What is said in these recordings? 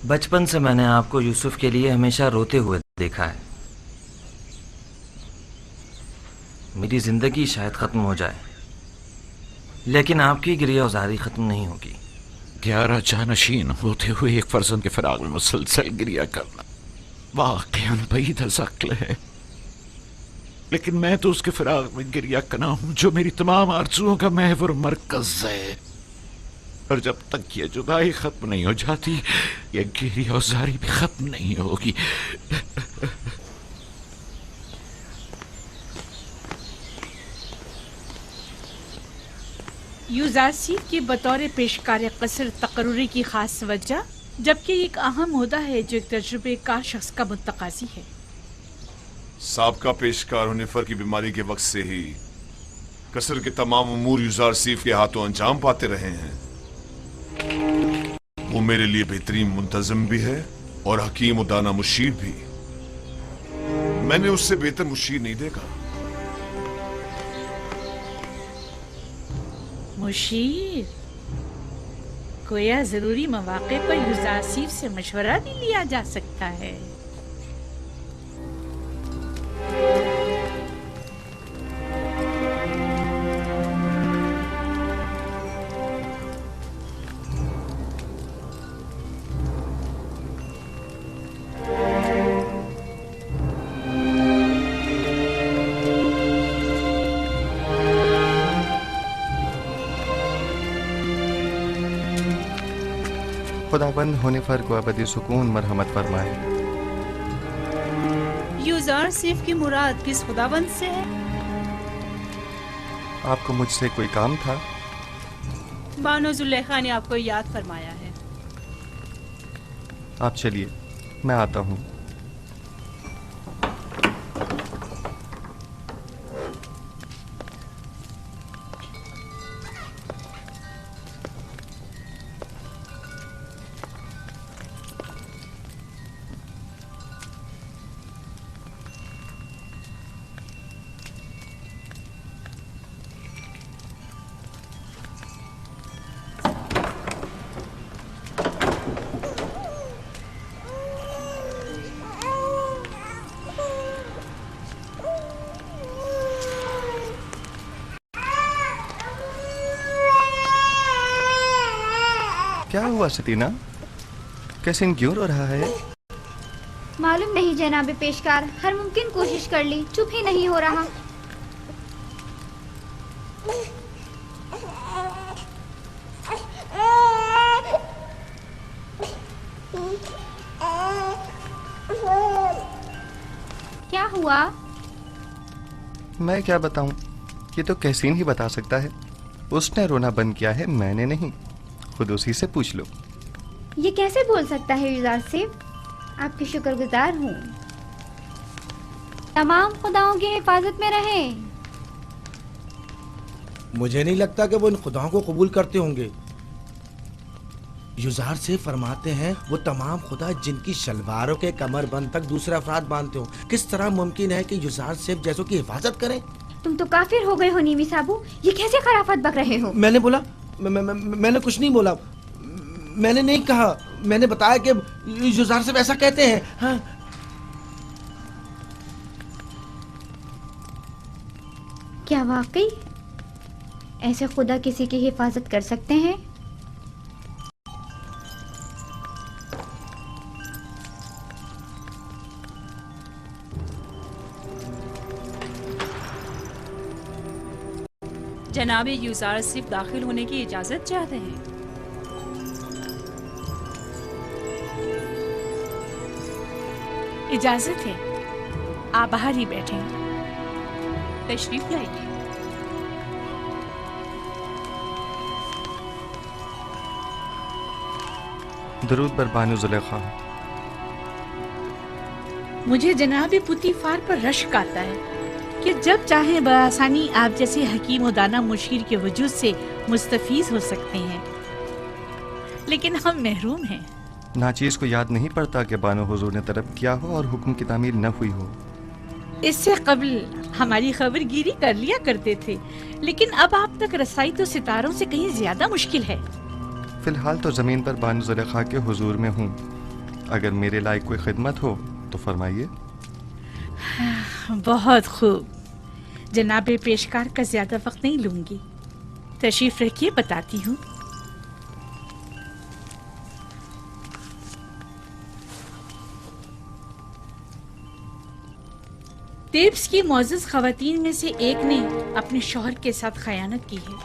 بچپن سے میں نے آپ کو یوسف کے لیے ہمیشہ روتے ہوئے دیکھا ہے. میری زندگی شاید ختم ہو جائے لیکن آپ کی گریہ زاری ختم نہیں ہوگی. 11 جانشین ہوتے ہوئے ایک فرزند کے فراق میں مسلسل گریہ کرنا واقعاً بعید از عقل ہے، لیکن میں تو اس کے فراق میں گریہ کرنا ہوں جو میری تمام آرزوؤں کا محور مرکز ہے، اور جب تک یہ جدائی ختم نہیں ہو جاتی یہ گریہ زاری بھی ختم نہیں ہوگی. یوزارسیف کی بطور پیشکار قصر تقرری کی خاص وجہ، جبکہ ایک اہم عہدہ ہے جو ایک تجربے کار شخص کا متقاضی ہے. سابقہ پیشکار ہونیفر کی بیماری کے وقت سے ہی قصر کے تمام امور یوزارسیف کے ہاتھوں انجام پاتے رہے ہیں. وہ میرے لیے بہترین منتظم بھی ہے اور حکیم و دانا مشیر بھی. میں نے اس سے بہتر مشیر نہیں دیکھا. مشیر گویا ضروری مواقع پر یوزارسیف سے مشورہ بھی لیا جا سکتا ہے. خداوند ہونیفر کو ابدی سکون مرحمت فرمائے. یوزارسیف کی مراد کس خداوند سے ہے؟ آپ کو مجھ سے کوئی کام تھا؟ بانو زلیخا نے آپ کو یاد فرمایا ہے. آپ چلیے، میں آتا ہوں. کیا ہوا ستینہ؟ کیسن کیوں رو رہا ہے؟ معلوم نہیں جناب پیشکار، ہر ممکن کوشش کر لی، چپ ہی نہیں ہو رہا. کیا ہوا؟ میں کیا بتاؤں، یہ تو کیسین ہی بتا سکتا ہے. اس نے رونا بند کیا ہے، میں نے نہیں. خود اسی سے پوچھ لو. یہ کیسے بول سکتا ہے یوزارسیف؟ آپ کی شکر گزار ہوں. تمام خداؤں کی حفاظت میں رہیں. مجھے نہیں لگتا کہ وہ ان خداؤں کو قبول کرتے ہوں گے. یوزارسیف فرماتے ہیں وہ تمام خدا جن کی شلواروں کے کمر بند تک دوسرے افراد باندھتے ہوں. کس طرح ممکن ہے کہ یوزارسیف جیسوں کی حفاظت کریں؟ تم تو کافر ہو گئے ہو نیمی صاحبو، یہ کیسے خرافت بک رہے ہو؟ میں نے بولا؟ میں نے کچھ نہیں بولا. میں نے نہیں کہا، میں نے بتایا کہ یوزارسیف ایسا کہتے ہیں. ہاں کیا واقعی ایسے خدا کسی کی حفاظت کر سکتے ہیں؟ جناب یوزارسیف داخل ہونے کی اجازت چاہتے ہیں. اجازت ہے، آپ باہر ہی بیٹھیں. تشریف لائیے. درود بر بانو زلیخا. مجھے جناب پوتیفار پر رشک آتا ہے کہ جب چاہیں بآسانی آپ جیسے حکیم و دانا مشیر کے وجود سے مستفیض ہو سکتے ہیں، لیکن ہم محروم ہیں. ناچیز کو یاد نہیں پڑتا کہ بانو حضور نے طلب کیا ہو اور حکم کی تعمیل نہ ہوئی ہو. اس سے قبل ہماری خبر گیری کر لیا کرتے تھے، لیکن اب آپ تک رسائی تو ستاروں سے کہیں زیادہ مشکل ہے. فی الحال تو زمین پر بانو زلیخا کے حضور میں ہوں. अगर मेरे लायक कोई खिदमत हो तो फरमाइए। बहुत खूब। जनाब पेशकार का ज्यादा वक्त नहीं लूंगी, तशरीफ रखिए, बताती हूँ। तेब्स की मोअज़्ज़ज़ ख़वातीन में से एक ने अपने शौहर के साथ खयानत की है।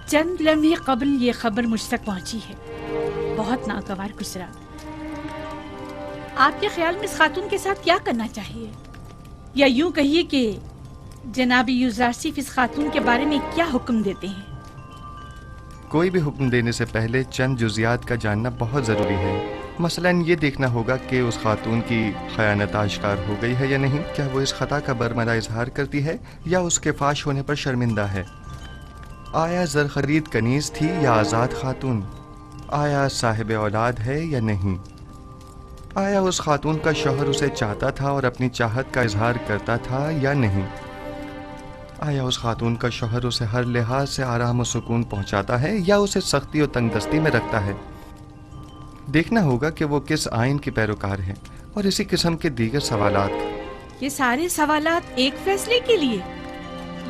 चंद लम्हे कबल ये खबर मुझ तक पहुंची है। बहुत नागवार गुजरा। आपके ख्याल में इस खातून के साथ क्या करना चाहिए, या यूं कहिए कि जनाब यूज़ारसीफ इस खातून के बारे में क्या हुक्म देते हैं? कोई भी हुक्म देने से पहले चंद जुजियात का जानना बहुत ज़रूरी है। मसलन ये देखना होगा कि उस खातून की खयानत आश्कार हो गई है या नहीं, क्या वो इस खता का बरमला इजहार करती है या उसके फाश होने पर शर्मिंदा है, आया ज़र खरीद कनीज़ थी या आज़ाद खातून, आया साहिब औलाद है या नहीं, आया उस खातून का शौहर उसे चाहता था और अपनी चाहत का इजहार करता था या नहीं, आया उस खातून का शौहर उसे हर लिहाज से आराम और सुकून पहुंचाता है या उसे सख्ती और तंगदस्ती में रखता है। देखना होगा कि वो किस आइन की पैरोकार है और इसी किस्म के दीगर सवालात। ये सारे सवालात एक फैसले के लिए,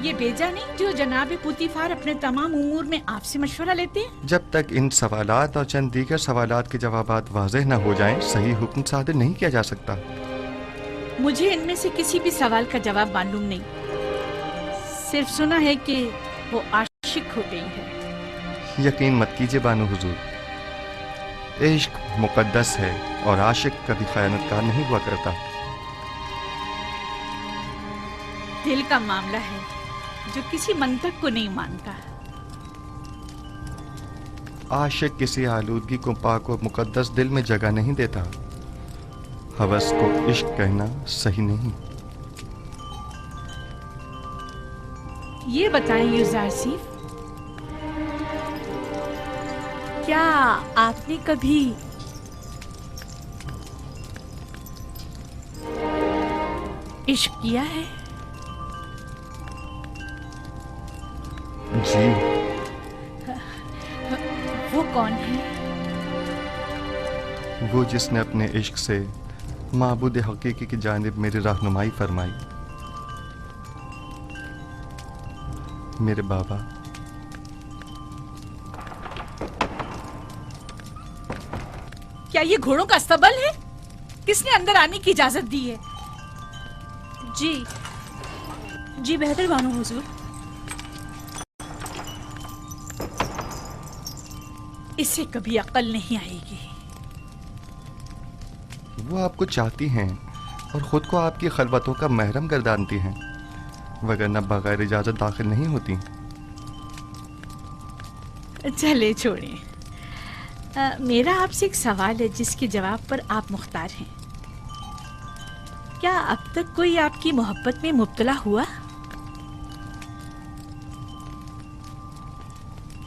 ये बेजा नहीं जो जनाब पुतीफार अपने तमाम उमूर में आपसे मशवरा लेते हैं? जब तक इन सवालात और चंद दीगर सवालात के जवाबात वाज़ेह न हो जाएं, सही हुक्म सादर नहीं किया जा सकता। मुझे इनमें से किसी भी सवाल का जवाब मालूम नहीं, सिर्फ सुना है कि वो आशिक हो गई है। यकीन मत कीजिए बानो हुजूर, इश्क मुकद्दस है और आशिक कभी खयानतकार नहीं हुआ करता। दिल का मामला है जो किसी मंतक को नहीं मानता। आशिक किसी आलूदगी को पाक और मुकद्दस दिल में जगह नहीं देता। हवस को इश्क कहना सही नहीं। ये बताएं यूज़ारसीफ, क्या आपने कभी इश्क किया है? जी। वो कौन है? वो जिसने अपने इश्क से माबूद हकीकी की जानिब मेरी रहनुमाई फरमाई, मेरे बाबा। क्या ये घोड़ों का अस्तबल है? किसने अंदर आने की इजाजत दी है? जी बेहतर बानो हुजूर। इसे कभी अक्ल नहीं आएगी। वो आपको चाहती हैं और खुद को आपकी खलवतों का महरम गर्दानती हैं, वगरना बगैर इजाजत दाखिल नहीं होती। चले छोड़ें। मेरा आपसे एक सवाल है जिसके जवाब पर आप मुख्तार हैं। क्या अब तक कोई आपकी मोहब्बत में मुब्तला हुआ?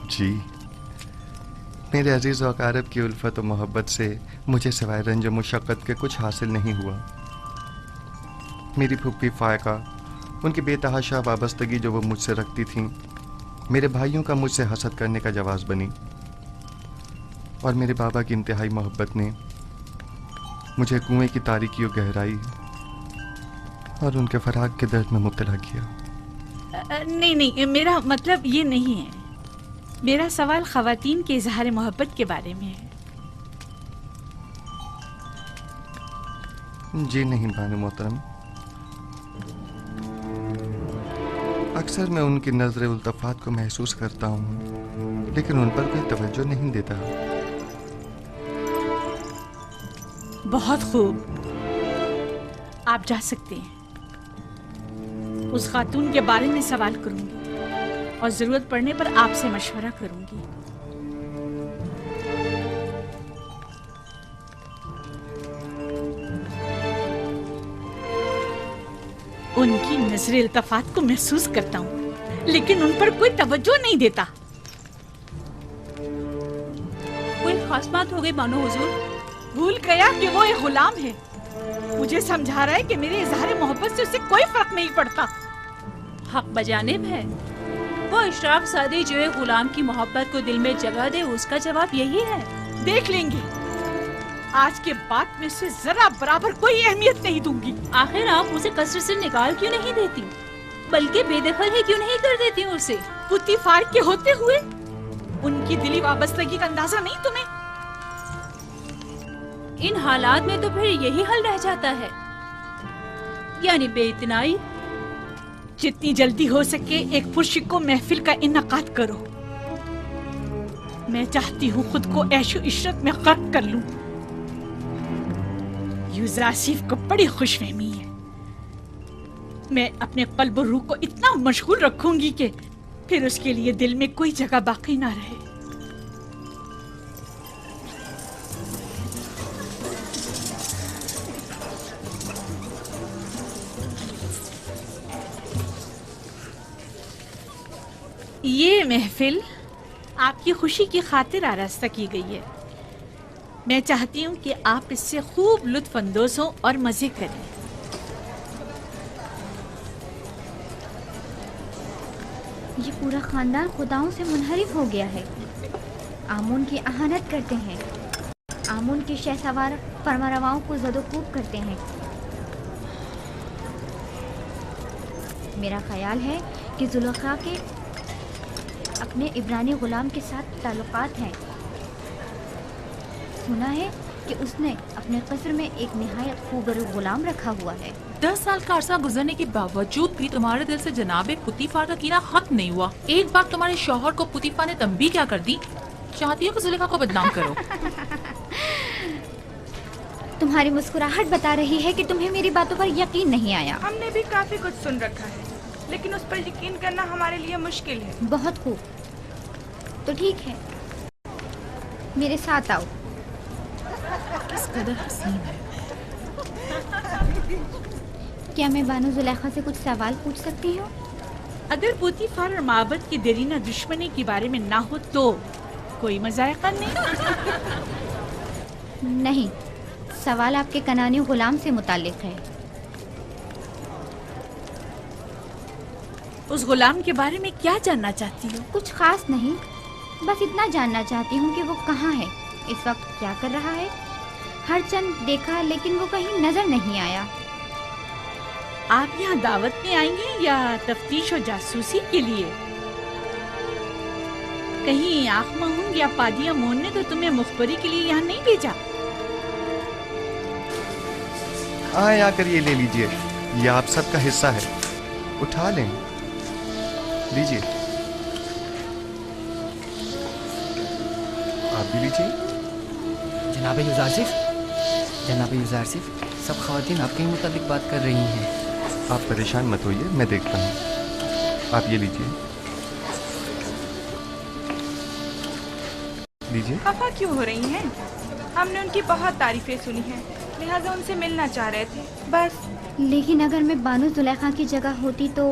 जी, मेरे अजीज व अकारब की उल्फत और मोहब्बत से मुझे सिवाय रंज और मुशक्क़त के कुछ हासिल नहीं हुआ। मेरी फुप्पी फायका, उनकी बेतहाशा वाबस्तगी जो वो मुझसे रखती थीं, मेरे भाइयों का मुझसे हसद करने का जवाज़ बनी, और मेरे बाबा की इंतहाई मोहब्बत ने मुझे कुएं की तारीकी और गहराई और उनके फराग के दर्द में मुब्तला किया। नहीं, मेरा मतलब ये नहीं है। मेरा सवाल ख़वातीन के इजहार मोहब्बत के बारे में है। जी नहीं बानो मोहतरम, अक्सर मैं उनकी नज़र उल्तफात को महसूस करता हूँ, लेकिन उन पर कोई तवज्जो नहीं देता। बहुत खूब, आप जा सकते हैं। उस खातून के बारे में सवाल करूंगी और जरूरत पड़ने पर आपसे मशवरा करूंगी। उनकी नजर इल्तफात को महसूस करता हूँ, लेकिन उन पर कोई तवज्जो नहीं देता। कोई खास बात हो गई बानो हुजूर? भूल गया कि वो एक गुलाम है। मुझे समझा रहा है कि मेरे इजहार मोहब्बत से उसे कोई फर्क नहीं पड़ता। हक बजानिब है। वो अशराफ सादी जो एक गुलाम की मोहब्बत को दिल में जगह दे, उसका जवाब यही है। देख लेंगे। आज के बाद मैं उसे जरा बराबर कोई अहमियत नहीं दूंगी। आखिर आप उसे कसरत से निकाल क्यों नहीं देती, बल्कि बेदखल ही क्यों नहीं कर देती उसे? पुतीफार के होते हुए उनकी दिली वाबस्तगी का अंदाजा नहीं तुम्हें? इन हालात में तो फिर यही हल रह जाता है, यानी बेइतनाई। जितनी जल्दी हो सके एक पुरशिक को महफिल का इन्नकाद करो। मैं चाहती हूँ खुद को ऐशो इशरत में गर्क कर लूं। यूज़र आसिफ को बड़ी खुशफहमी है। मैं अपने कल्ब और रूह को इतना मशगूल रखूंगी कि फिर उसके लिए दिल में कोई जगह बाकी ना रहे। ये महफिल आपकी खुशी की खातिर आरास्ता की गई है। मैं चाहती हूँ कि आप इससे खूब लुत्फ अंदोज हों और मजे करें। ये पूरा खानदान खुदाओं से मुनहरिफ हो गया है। आमून की अहानत करते हैं, आमून के शहसवार फरमारवाओं को ज़दोकूब करते हैं। मेरा ख्याल है कि जुलेखा के अपने इब्रानी गुलाम के साथ ताल्लुकात हैं। सुना है कि उसने अपने कस्र में एक निहायत खूबरू गुलाम रखा हुआ है। 10 साल का अरसा गुजरने के बावजूद भी तुम्हारे दिल से जनाब पुतीफार का कीना खत्म नहीं हुआ। एक बार तुम्हारे शौहर को पुतीफार ने तंबी क्या कर दी, चाहती हो कि जुलेखा को बदनाम करो। तुम्हारी मुस्कुराहट बता रही है कि तुम्हें मेरी बातों पर यकीन नहीं आया। हमने भी काफी कुछ सुन रखा है, लेकिन उस पर यकीन करना हमारे लिए मुश्किल है। बहुत खूब, तो ठीक है, मेरे साथ आओ। किस कदर हसीन है। क्या मैं बानो जुलेखा से कुछ सवाल पूछ सकती हूँ? अगर पुतीफार और माबद की देरीना दुश्मनी के बारे में ना हो तो कोई मजायका नहीं। नहीं, सवाल आपके कनानी गुलाम से मुताल्लिक है। उस गुलाम के बारे में क्या जानना चाहती हो? कुछ खास नहीं, बस इतना जानना चाहती हूँ कि वो कहाँ है, इस वक्त क्या कर रहा है। हर चंद देखा लेकिन वो कहीं नजर नहीं आया। आप यहाँ दावत में आएंगे या तफ्तीश और जासूसी के लिए? कहीं आँख महूंग या पादिया मोहन ने तो तुम्हें मुखबरी के लिए यहाँ नहीं भेजा? आए आकर ये ले लीजिए, ये आप सबका हिस्सा है, उठा लें, लीजिए। आप भी लीजिए। जनाब यूज़ारसिफ, जनाब यूज़ारसिफ, सब ख़वातीन आपके ही मुताबिक बात कर रही हैं। आप परेशान मत होइए, मैं देखता हूँ। आप ये लीजिए, लीजिए। खफा क्यों हो रही हैं? हमने उनकी बहुत तारीफें सुनी हैं, लिहाजा उनसे मिलना चाह रहे थे, बस। लेकिन अगर मैं बानो जुलेखा की जगह होती तो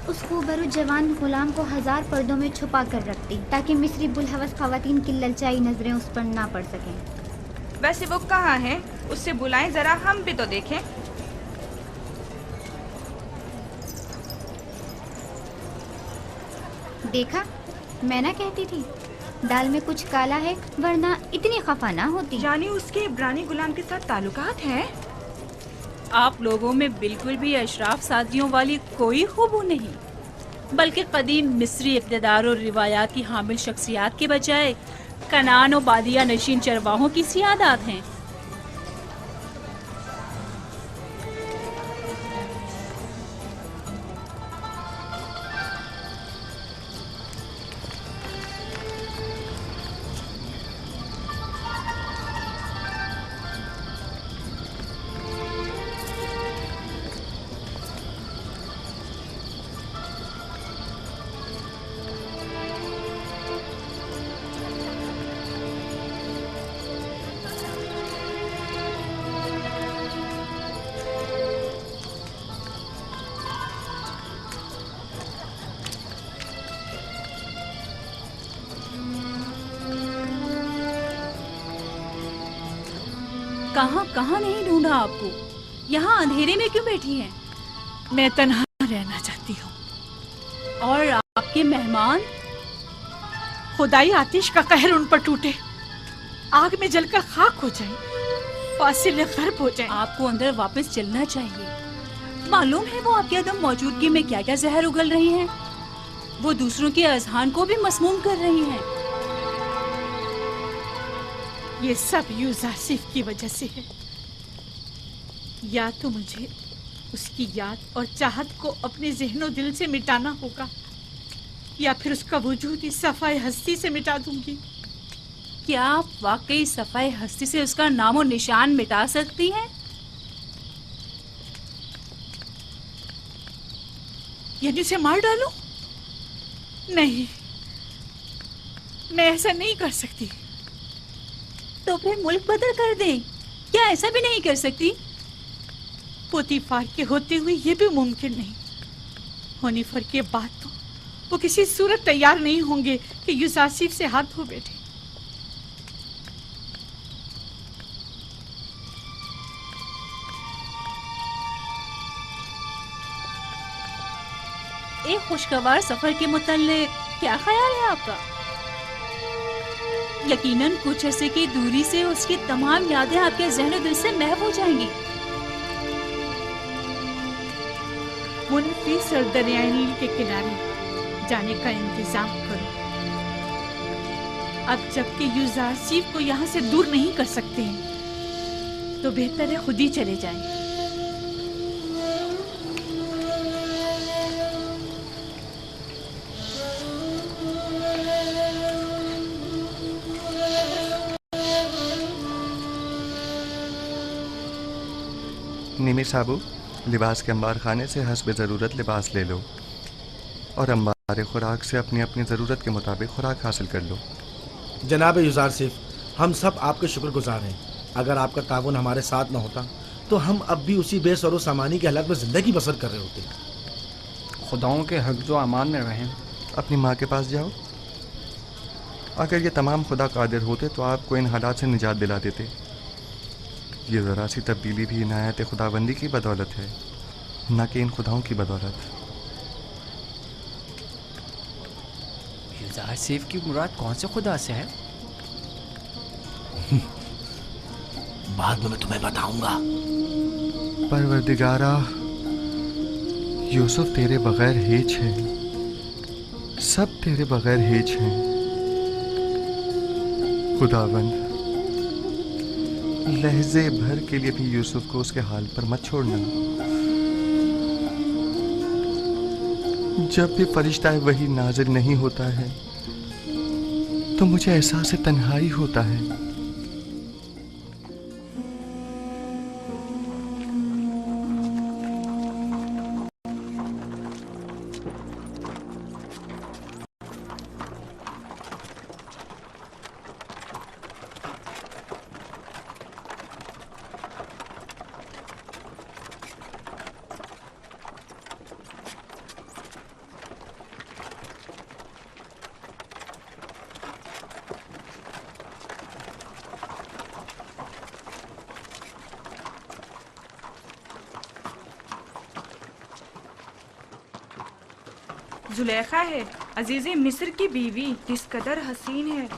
उस खूबरू जवान गुलाम को 1000 पर्दों में छुपा कर रखती, ताकि मिस्री बुलहवस ख़वातीन की ललचाई नजरें उस पर ना पड़ सकें। वैसे वो कहाँ है? उससे बुलाएं जरा, हम भी तो देखें। देखा, मैं ना कहती थी, दाल में कुछ काला है, वरना इतनी खफा ना होती। यानी उसके इब्रानी गुलाम के साथ ताल्लुकात हैं? आप लोगों में बिल्कुल भी अशराफ सादियों वाली कोई खूबू नहीं, बल्कि कदीम मिस्री इक़्तिदार और रिवायात की हामिल शख्सियात के बजाय कनान और बादिया नशीन चरवाहों की सियादात हैं। कहाँ कहाँ नहीं ढूंढा आपको, यहाँ अंधेरे में क्यों बैठी हैं? मैं तन्हा रहना चाहती हूँ। और आपके मेहमान? खुदाई आतिश का कहर उन पर टूटे। आग में जलकर खाक हो जाए, फासिल गर्ब हो जाए। आपको अंदर वापस चलना चाहिए। मालूम है वो आपकी अदम मौजूदगी में क्या क्या जहर उगल रही हैं। वो दूसरों के अजहान को भी मसमूम कर रही हैं। ये सब यूजारसिफ की वजह से है। या तो मुझे उसकी याद और चाहत को अपने ज़हनो दिल से मिटाना होगा, या फिर उसका वजूद ही सफ़ाए हस्ती से मिटा दूंगी। क्या आप वाकई सफ़ाए हस्ती से उसका नामो निशान मिटा सकती हैं? यानी उसे मार डालूं? नहीं, मैं ऐसा नहीं कर सकती। तो फिर मुल्क बदल कर दें। क्या ऐसा भी नहीं कर सकती? पोतीफार के होते हुए ये भी मुमकिन नहीं। होनीफर के बाद तो वो किसी सूरत तैयार नहीं होंगे कि यूजारसिफ से हाथ धो बैठे। एक खुशगवार सफर के मुताल्लिक क्या ख्याल है आपका? यकीनन कुछ अरसे की दूरी से उसकी तमाम यादें आपके ज़हन दिल से महव हो जाएंगी। मुनफिस और दरियाए नील के किनारे जाने का इंतजाम करो। अब जबकि यूजारसिफ को यहाँ से दूर नहीं कर सकते हैं, तो बेहतर है खुद ही चले जाएं। निमी साबू, लिबास के अंबार खाने से हस्ब ज़रूरत लिबास ले लो और अंबार खुराक से अपनी अपनी ज़रूरत के मुताबिक खुराक हासिल कर लो। जनाब यूजारसिफ, हम सब आपके शुक्रगुजार हैं। अगर आपका ताउन हमारे साथ न होता तो हम अब भी उसी बेसरो सामानी के हालात में ज़िंदगी बसर कर रहे होते। खुदाओं के हक जो अमान में रहें। अपनी माँ के पास जाओ। अगर ये तमाम खुदा कादिर होते तो आपको इन हालात से निजात दिला देते। ये ज़रा सी तब्दीली भी इनायत खुदाबंदी की बदौलत है, न कि इन खुदाओं की बदौलत। यूजारसिफ की मुराद कौन से खुदा से है? बाद में मैं तुम्हें बताऊंगा। परवरदिगारा, यूसुफ तेरे बगैर हेच है, सब तेरे बगैर हेच हैं। खुदावंद, लहजे भर के लिए भी यूसुफ को उसके हाल पर मत छोड़ना। जब भी फरिश्ता वही नाज़िल नहीं होता है तो मुझे एहसास तन्हाई होता है। जुलेखा है, अजीज़े मिस्र की बीवी, किस कदर हसीन है।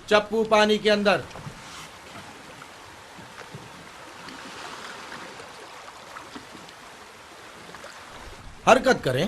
चप्पू पानी के अंदर। हरकत करें।